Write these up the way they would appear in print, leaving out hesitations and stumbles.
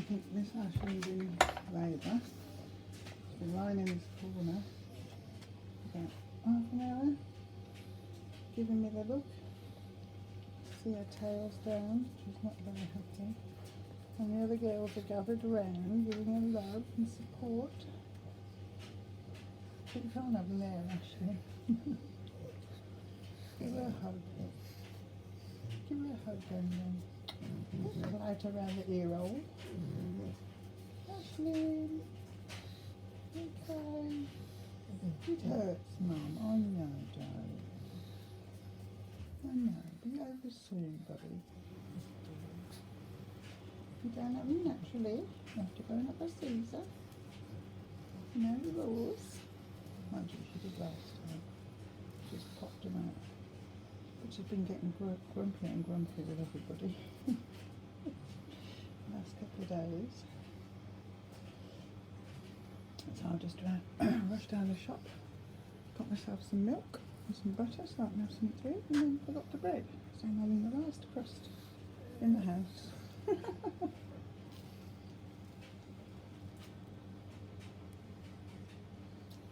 think Miss Ashley's in labour. She's been lying in this corner about half an hour, giving me the look. See her tail's down, she's not very happy. And the other girls are gathered around, giving her love and support. But you can't have them there, Ashley. Give her a hug. Give her a hug, then. Right around the ear hole. Ashley. Okay. It hurts, Mum. I know, darling. I know. Be over soon, buddy. You don't have them naturally. You have to go and have a Caesar. You know the rules. Mind you, she did last time. Just popped them out. But she's been getting grumpy and grumpy with everybody. Last couple of days. So I just rushed down the shop, got myself some milk and some butter so I can have something to eat, and then forgot the bread. So I'm having the last crust in the house.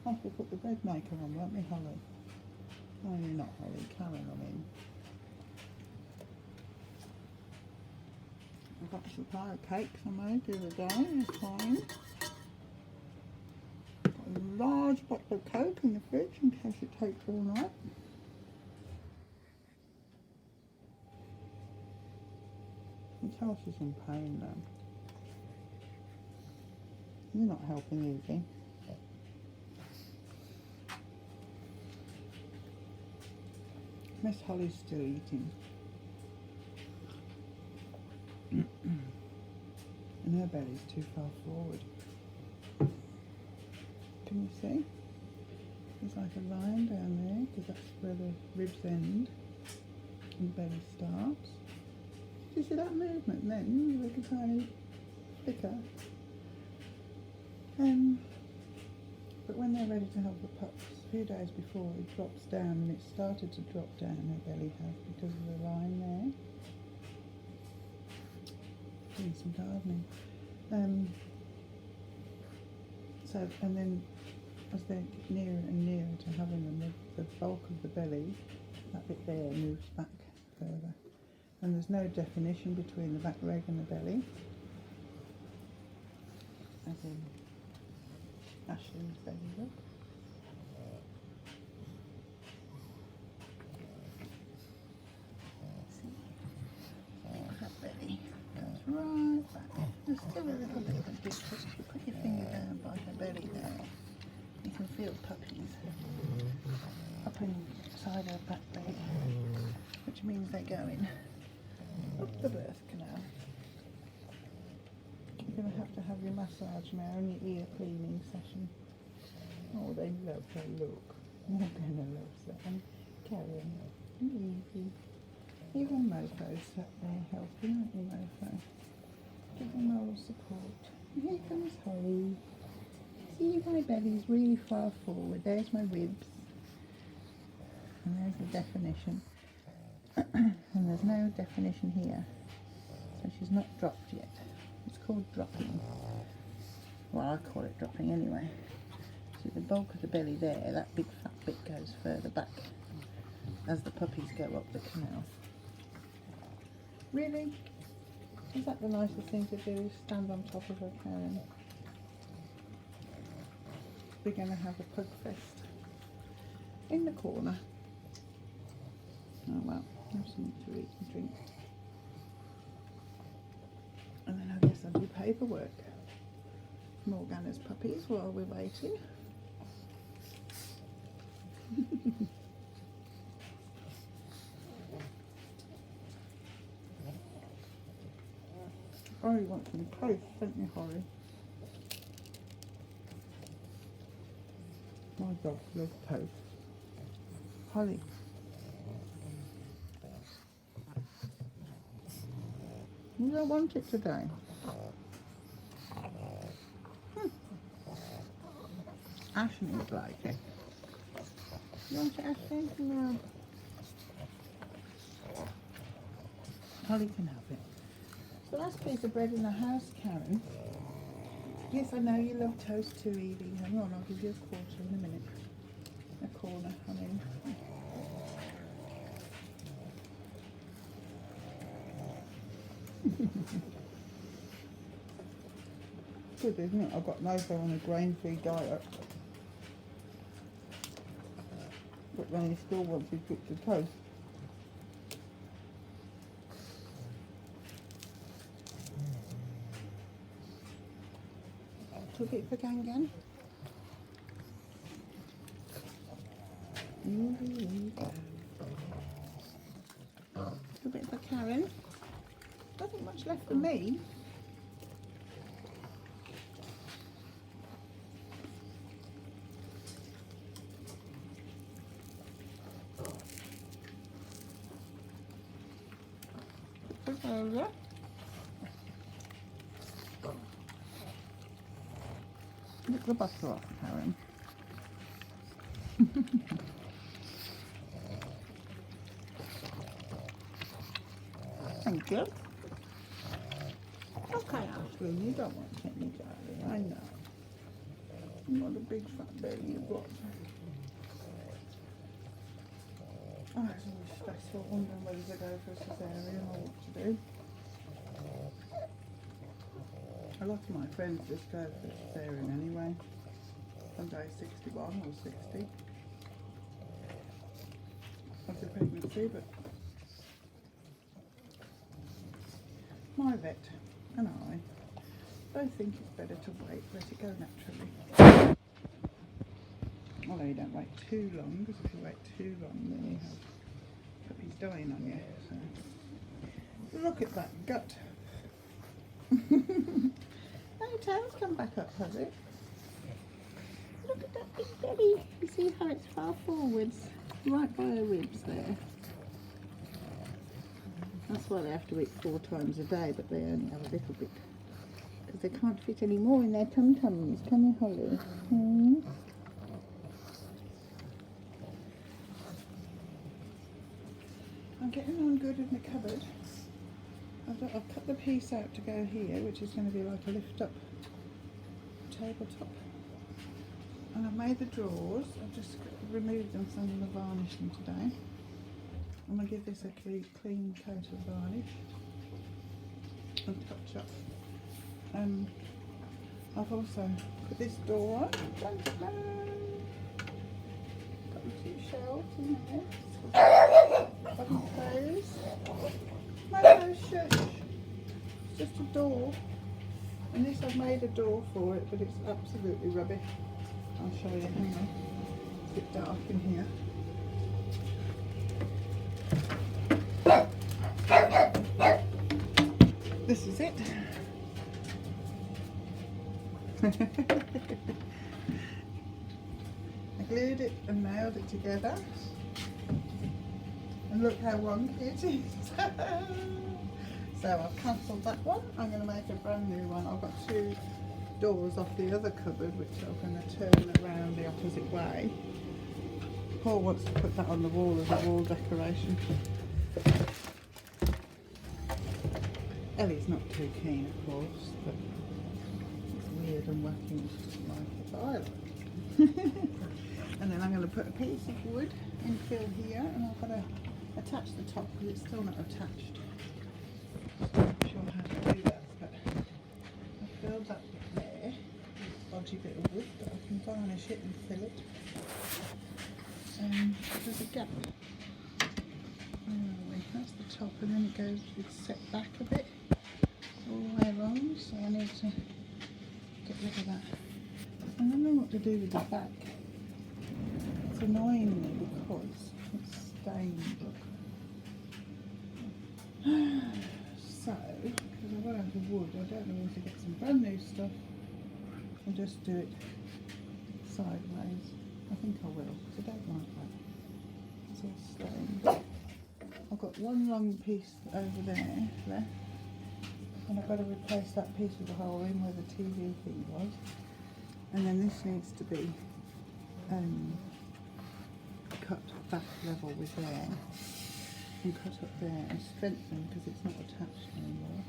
I have to put the bread maker on, won't we, Holly? Oh, you're not Holly, Karen, I mean. I got a supply of cakes I made the other day, they're fine. Got a large bottle of Coke in the fridge in case it takes all night. I can tell she's in pain though. You're not helping easy. Miss Holly's still eating. And her belly's too far forward. Can you see? There's like a line down there because that's where the ribs end and the belly starts. Do you see that movement then? Like a tiny flicker. But when they're ready to have the pups, a few days before it drops down, and it started to drop down, her belly has, because of the line there. Doing some gardening. And then as they get nearer and nearer to having them, the bulk of the belly, that bit there, moves back further. And there's no definition between the back leg and the belly. As in Ashley's belly, look. See? That belly goes right back. There's still a little bit of a dip. If you put your finger down by her belly there, you can feel puppies up inside her back leg, which means they're going up the birth canal. You're going to have your massage now and your ear cleaning session. Oh, they love her look. They're going to love that. Karen, easy. Even Mofo's sat there helping, aren't you, Mofo? Giving moral support. Here comes Holly. See, my belly's really far forward. There's my ribs. And there's the definition. And there's no definition here. So she's not dropped yet. It's called dropping. Well, I call it dropping anyway. See, the bulk of the belly there, that big fat bit goes further back as the puppies go up the canal. Really? Is that the nicest thing to do? Stand on top of her, Karen? We're going to have a pug fest in the corner. Oh well, have something to eat and drink. And then I guess I'll do paperwork. Morgana's puppies while we're waiting. Oh, you want some toast, don't you, Holly? My dog loves toast. Holly. You don't want it today? Ashley would like it. You want it, Ashley? No. Holly can have it. So last piece of bread in the house, Karen. Yes, I know you love toast too, Evie. Hang on, I'll give you a quarter in a minute. A corner, I mean. Good, isn't it? I've got Novo on a grain-free diet. But then he still wants his bits of toast. Took it for Gangan. A bit for Karen. Nothing much left for me. Over. Lick the butter off, Karen. Thank you. Okay, Ashley, you don't want any, darling. I know. What a big fat belly you've got. Oh, it's always stressful wondering whether to go for a cesarean or what to do. A lot of my friends just go for a cesarean anyway. On day 61 or 60 of the pregnancy, but my vet and I both think it's better to wait, let it go naturally. Although you don't wait too long, because if you wait too long then you have puppies dying on you. So look at that gut. Oh, tail's come back up, has it? Look at that big belly. You see how it's far forwards, right by her ribs there. That's why they have to eat 4 times a day, but they only have a little bit. Because they can't fit any more in their tum-tums, can you, Holly? I'm getting on good in the cupboard. I've cut the piece out to go here, which is going to be like a lift-up tabletop. And I've made the drawers. I've just removed them, so I'm going to varnish them today. I'm going to give this a clean coat of varnish and touch up. I've also put this door on. Got the 2 shelves in there. Button close. No, shush. It's just a door. And this I've made a door for it, but it's absolutely rubbish. I'll show you, hang on. It's a bit dark in here. This is it. I glued it and nailed it together. And look how wonky it is. So I've cancelled that one. I'm going to make a brand new one. I've got 2 doors off the other cupboard which I'm going to turn around the opposite way. Paul wants to put that on the wall as a wall decoration. Ellie's not too keen, of course, but it's weird and wacky and she doesn't like it, but I like it. And then I'm going to put a piece of wood infill here, and I've got to attach the top because it's still not attached. I'm not sure how to do that, but I've filled that bit there, this dodgy bit of wood, but I can varnish it and fill it. There's a gap. That's the top, and then it goes, it's set back a bit all the way along, so I need to get rid of that. I don't know what to do with the back. It's annoying me because it's stained. So, because I went out of wood, I don't know whether to get some brand new stuff or just do it sideways. I think I will, because I don't like that. It's all stained. I've got one long piece over there left, and I've got to replace that piece with the hole in where the TV thing was. And then this needs to be cut back level with there, and cut up there and strengthened because it's not attached anymore.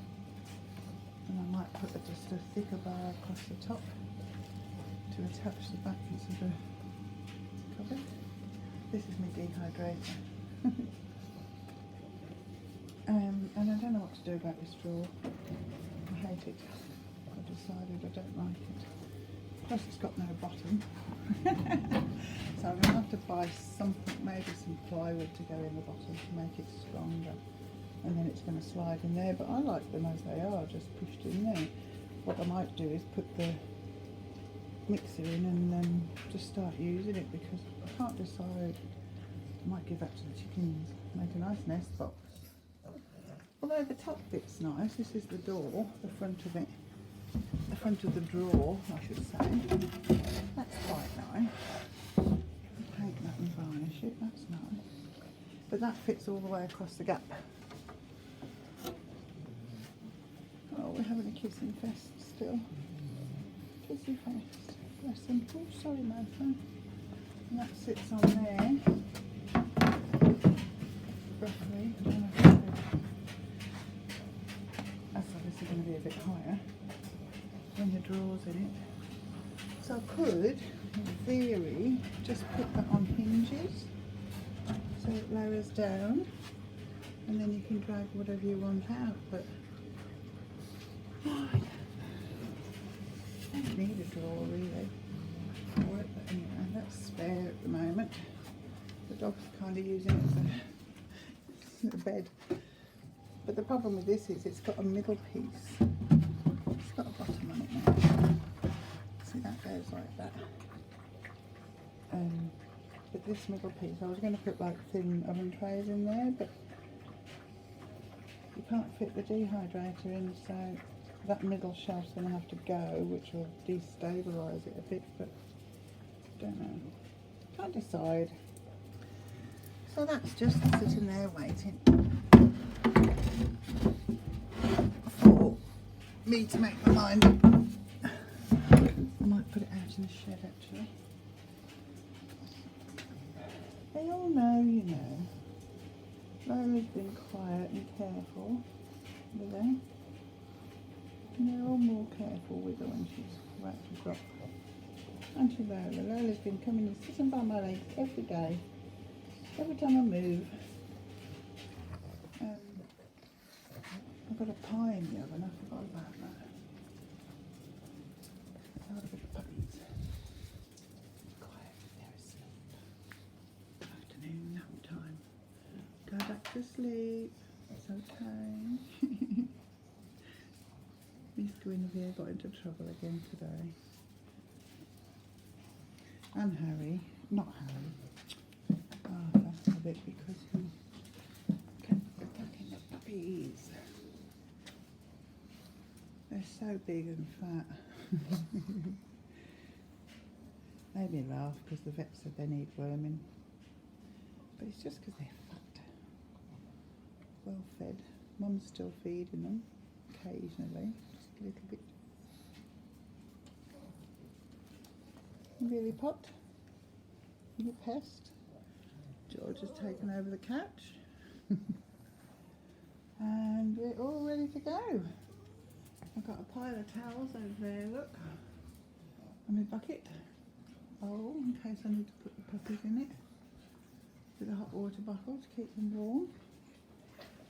And I might put just a thicker bar across the top to attach the back piece of the cover. This is my dehydrator. And I don't know what to do about this drawer. I hate it. I've decided I don't like it. Plus it's got no bottom. So I'm going to have to buy something, maybe some plywood to go in the bottom to make it stronger. And then it's going to slide in there, but I like them as they are, just pushed in there. What I might do is put the mixer in and then just start using it, because I can't decide. I might give that to the chickens, make a nice nest box. Although the top bit's nice, this is the door, the front of it, the front of the drawer, I should say. That's quite nice. Paint that and varnish it, that's nice. But that fits all the way across the gap. Oh, we're having a kissing fest still. Kissing fest. Bless them. Oh, sorry, Martha. And that sits on there. Roughly. I don't know if that's obviously going to be a bit higher when the drawers in it. So I could, in theory, just put that on hinges so it lowers down, and then you can drag whatever you want out. But I don't need a drawer really for it, but anyway, that's spare at the moment. The dog's kind of using it as a bed. But the problem with this is it's got a middle piece. It's got a bottom on it now. See, that goes like that. But this middle piece, I was going to put like thin oven trays in there, but you can't fit the dehydrator in, so that middle shelf's going to have to go, which will destabilise it a bit, but I don't know. Can't decide. So that's just sitting there waiting for me to make my mind up. I might put it out in the shed actually. They all know, you know. Lola's been quiet and careful with her. And they're all more careful with her when she's about to drop. Aren't you, Lola? Lola's been coming and sitting by my legs every day. Every time I move. I've got a pie in the oven, I forgot about that. A lot of big puppies. Quiet, they're asleep. Afternoon nap time. Go back to sleep. It's okay. Miss Guinevere got into trouble again today. And Harry. Not Harry. Arthur, a bit, because he kept attacking the puppies. They're so big and fat. Made me laugh because the vet said they need worming. But it's just because they're fat. Well fed. Mum's still feeding them occasionally, just a little bit. Really pot? You pest? George has taken over the couch. And we're all ready to go. I've got a pile of towels over there, look. And my bucket. Oh, in case I need to put the puppies in it. With a hot water bottle to keep them warm.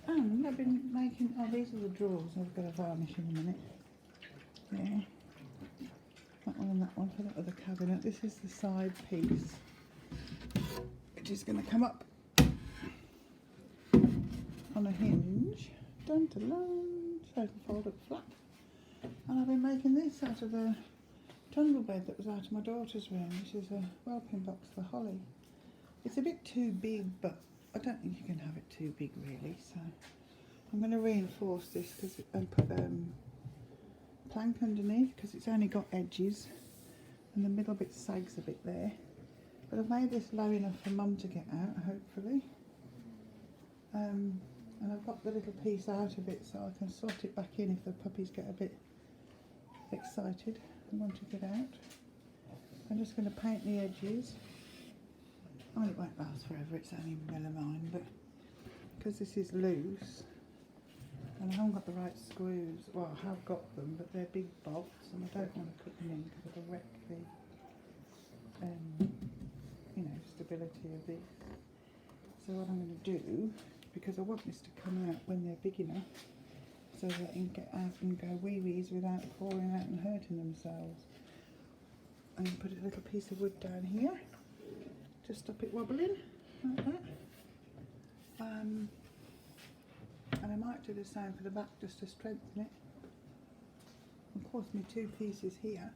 And I've been making, oh, these are the drawers I've got to varnish in a minute. Yeah. That one and that one for that other cabinet. This is the side piece, which is going to come up on a hinge. Dun dun dun. So I can fold it flat. And I've been making this out of a trundle bed that was out of my daughter's room, which is a whelping box for Holly. It's a bit too big, but I don't think you can have it too big really. So I'm going to reinforce this and put plank underneath, because it's only got edges and the middle bit sags a bit there. But I've made this low enough for Mum to get out, hopefully. And I've got the little piece out of it so I can slot it back in if the puppies get a bit excited and want to get out. I'm just going to paint the edges. I mean, it won't last forever, it's only melamine, but because this is loose, And I haven't got the right screws. Well, I have got them, but they're big bolts, and I don't want to put them in because it'll wreck the, stability of this. So what I'm going to do, because I want this to come out when they're big enough, so they can get out and go wee-wees without falling out and hurting themselves. I'm going to put a little piece of wood down here to stop it wobbling, like that. And I might do the same for the back just to strengthen it. Of course, my two pieces here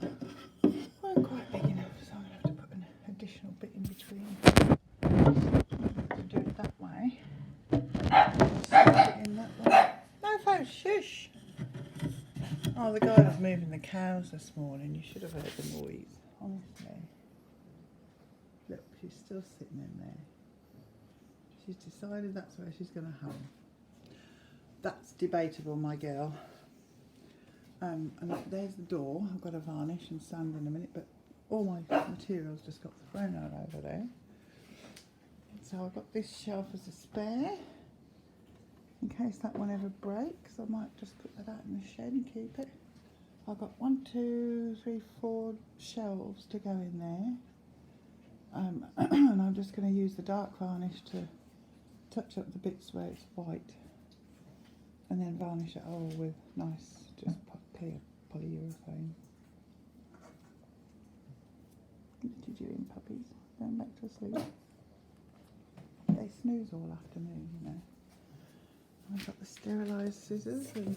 weren't quite big enough, so I'm going to have to put an additional bit in between. To do it that way. In that way. No, folks, shush! Oh, the guy was moving the cows this morning. You should have heard the noise, honestly. Look, she's still sitting in there. She's decided that's where she's going to home. That's debatable, my girl. And there's the door. I've got to varnish and sand in a minute, but all my materials just got thrown out over there. So I've got this shelf as a spare, in case that one ever breaks. I might just put that out in the shed and keep it. I've got 1, 2, 3, 4 shelves to go in there. And I'm just going to use the dark varnish to touch up the bits where it's white, and then varnish it all with nice, just clear polyurethane. What did you do in, puppies? Going back to sleep? They snooze all afternoon, you know. I've got the sterilised scissors and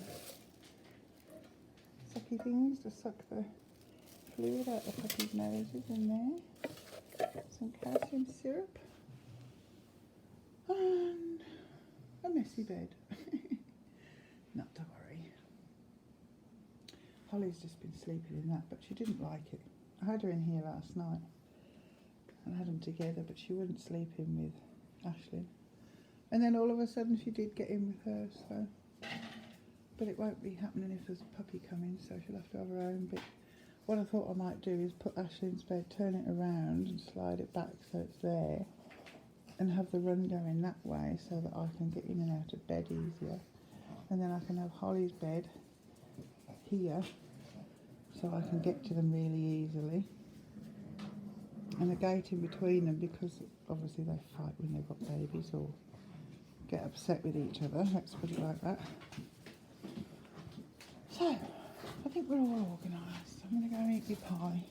sucky things to suck the fluid out the puppies' noses in there. Some calcium syrup. And a messy bed. Not to worry. Holly's just been sleeping in that, but she didn't like it. I had her in here last night and had them together, but she wouldn't sleep in with Ashley. And then all of a sudden she did get in with her, so. But it won't be happening if there's a puppy coming, so she'll have to have her own bit. What I thought I might do is put Ashley in bed, turn it around and slide it back so it's there, and have the run going that way so that I can get in and out of bed easier. And then I can have Holly's bed here so I can get to them really easily. And a gate in between them, because obviously they fight when they've got babies or get upset with each other, let's put it like that. So, I think we're all organised. I'm going to go and eat my pie.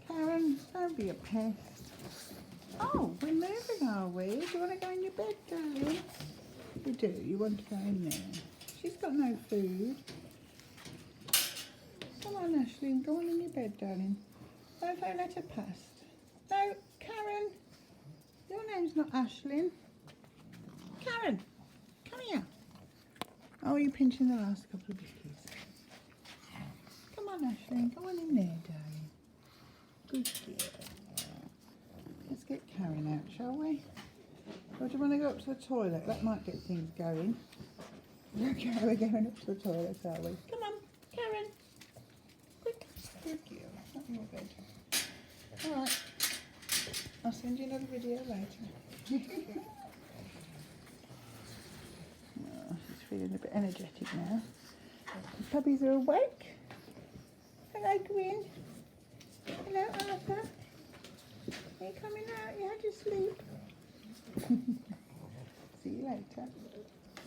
Karen, don't be a pest. Oh, we're moving, are we? Do you want to go in your bed, darling? You do, you want to go in there. She's got no food. Come on, Ashley, go on in your bed, darling. Don't let her past. No, Karen. Your name's not Ashlyn. Karen, come here. Oh, you're pinching the last couple of biscuits. Come on, Ashlyn, go on in there, darling. Good girl. Let's get Karen out, shall we? Or do you want to go up to the toilet? That might get things going. Okay, we're going up to the toilet, are we? Come on, Karen. Quick. Good girl. Not in your bed. Alright. I'll send you another video later. Oh, she's feeling a bit energetic now. The puppies are awake. Hello, Gwyn. Hello, Arthur. Are you coming out? You had your sleep.